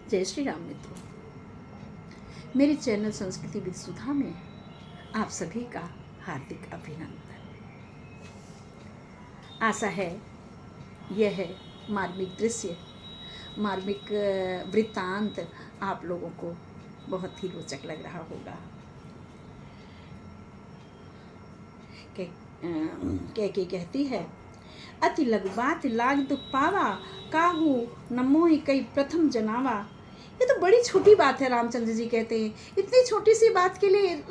जय श्री राम मित्रों, मेरे चैनल संस्कृति विद सुधा में आप सभी का हार्दिक अभिनंदन। आशा है यह मार्मिक दृश्य, मार्मिक वृत्तांत आप लोगों को बहुत ही रोचक लग रहा होगा। कैकेयी कहती है, अति लघु बात लाग दुख पावा, काहू न मोहि कई प्रथम जनावा। ये तो बड़ी छोटी बात है, रामचंद्र जी कहते हैं। इतनी छोटी सी बात के लिए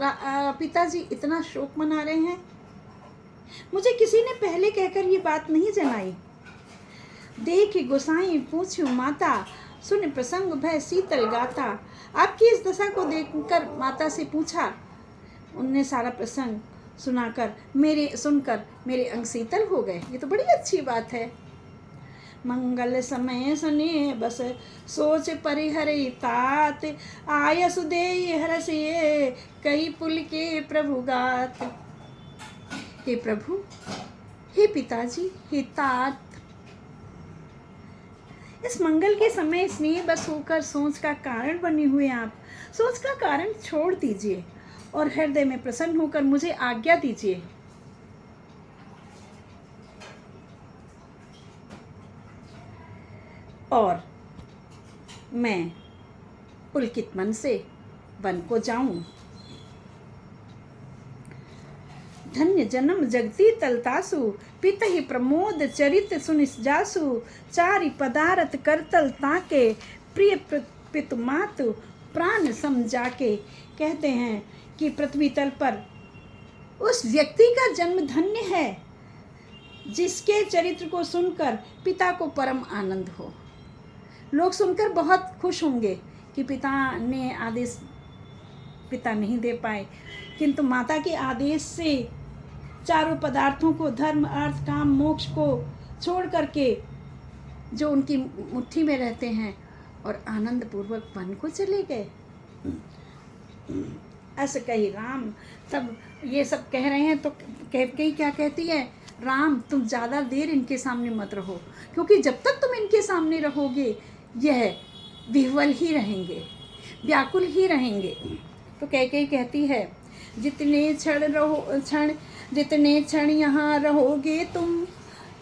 पिताजी इतना शोक मना रहे हैं। मुझे किसी ने पहले कहकर ये बात नहीं जनाई। देख गोसाई पूछूं माता, सुन प्रसंग भय शीतल गाता। आपकी इस दशा को देखकर माता से पूछा। उनने सारा प्रसंग सुनकर मेरे अंग शीतल हो गए। ये तो बड़ी अच्छी बात है। मंगल समय सुने बस सोच परिहरे तात, आय सुदेय हरसिए कई पुल के प्रभु गात। हे प्रभु, हे पिताजी, हे तात, इस मंगल के समय स्नेह बस होकर सोच का कारण बने हुए आप सोच का कारण छोड़ दीजिए और हृदय में प्रसन्न होकर मुझे आज्ञा दीजिए। और मैं पुलकित मन से वन को जाऊं। धन्य जन्म जगती तलतासु, पितहि प्रमोद चरित सुनिस जासु। चारि पदारथ करतल ताके, प्रिय पितु मातु प्राण समझाके। कहते हैं कि पृथ्वी तल पर उस व्यक्ति का जन्म धन्य है जिसके चरित्र को सुनकर पिता को परम आनंद हो। लोग सुनकर बहुत खुश होंगे कि पिता ने आदेश पिता नहीं दे पाए, किंतु माता के आदेश से चारों पदार्थों को, धर्म अर्थ काम मोक्ष को छोड़ करके जो उनकी मुट्ठी में रहते हैं और आनंद पूर्वक वन को चले गए। ऐसे कही राम, तब ये सब कह रहे हैं तो कैकेयी क्या कहती है, राम तुम ज़्यादा देर इनके सामने मत रहो, क्योंकि जब तक तुम इनके सामने रहोगे यह विह्वल ही रहेंगे, व्याकुल ही रहेंगे। तो कैकेयी कहती है, जितने क्षण यहाँ रहोगे तुम,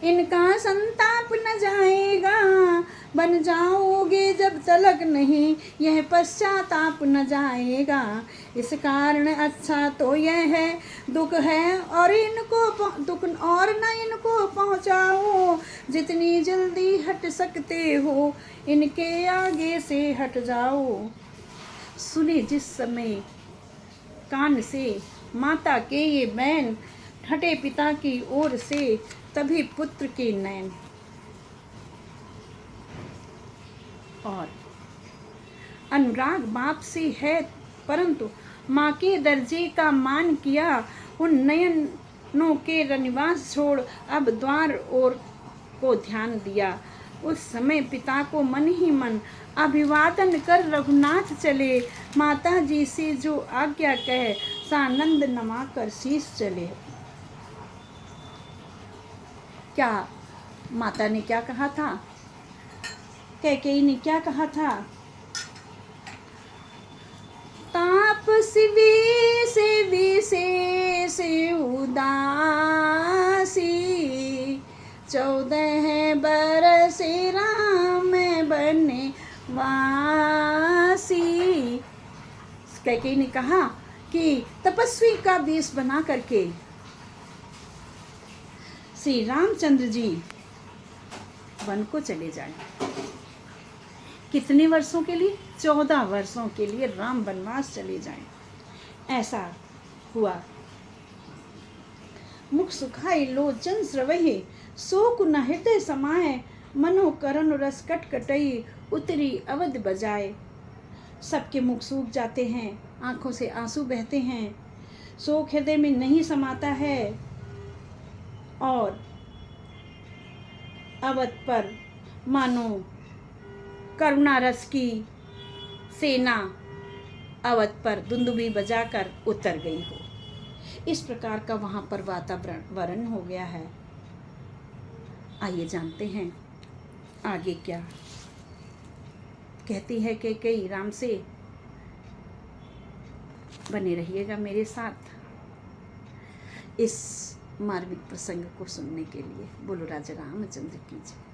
इनका संताप न जाएगा। बन जाओगे जब तलक नहीं, यह पश्चाताप न जाएगा। इस कारण अच्छा तो यह है, दुख है और दुख और न इनको पहुँचाओ। जितनी जल्दी हट सकते हो इनके आगे से हट जाओ। सुने जिस समय कान से माता के ये बैन, हटे पिता की ओर से तभी पुत्र के नैन। और अनुराग बाप से है, परंतु माँ के दर्जे का मान किया। उन नयनों के रनिवास छोड़ अब द्वार ओर को ध्यान दिया। उस समय पिता को मन ही मन अभिवादन कर रघुनाथ चले। माता जी से जो आज्ञा कहे, सानंद नमा कर शीश चले। क्या माता ने क्या कहा था, कैकेयी ने क्या कहा था, ताप विशेष उदासी, 14 बरस राम बने वासी। कैकेयी ने कहा कि तपस्वी का वेश बना करके श्री रामचंद्र जी वन को चले जाएं। कितने वर्षों के लिए? 14 वर्षों के लिए राम वनवास चले जाएं। ऐसा हुआ। मुख सुखाई लोचन स्रवहि, शोक न हृदय समाये। मनो करण रस कटकटई, उतरी अवध बजाए। सबके मुख सूख जाते हैं, आंखों से आंसू बहते हैं, शोक हृदय में नहीं समाता है और अवध पर मानो करुणा रस की सेना अवध पर दुंदुभी बजाकर उतर गई हो। इस प्रकार का वहाँ पर वातावरण हो गया है। आइए जानते हैं आगे क्या। कहती है कि कई राम से बने रहिएगा मेरे साथ इस मार्मिक प्रसंग को सुनने के लिए। बोलो राजा रामचंद्र की जय।